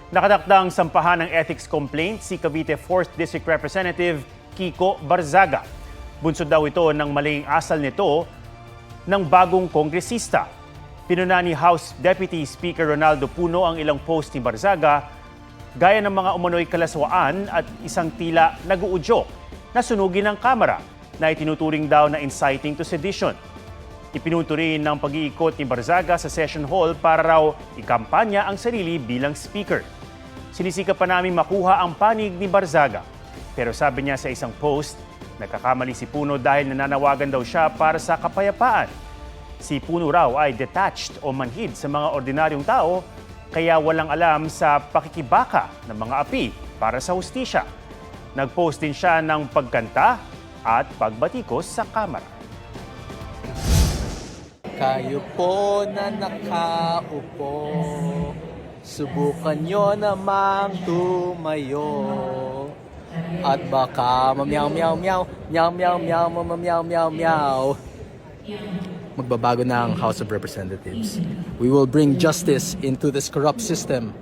Nakatakdang sampahan ng ethics complaint si Cavite 4th District Representative Kiko Barzaga. Bunsod daw ito ng maling asal nito ng bagong kongresista. Pinuna ni House Deputy Speaker Ronaldo Puno ang ilang post ni Barzaga gaya ng mga umano'y kalaswaan at isang tila nag-uudyok na sunugin ng Kamara na itinuturing daw na inciting to sedition. Ipinunto rin ng pag-iikot ni Barzaga sa session hall para raw ikampanya ang sarili bilang speaker. Sinisikap pa namin makuha ang panig ni Barzaga. Pero sabi niya sa isang post, nagkakamali si Puno dahil nananawagan daw siya para sa kapayapaan. Si Puno raw ay detached o manhid sa mga ordinaryong tao, kaya walang alam sa pakikibaka ng mga api para sa hustisya. Nag-post din siya ng pagkanta at pagbatikos sa Kamara. Kayo po na nakaupo, subukan nyo namang tumayo. At baka mamyaw meow meow, meow meow meow meow meow meow. Magbabago na ang House of Representatives. We will bring justice into this corrupt system.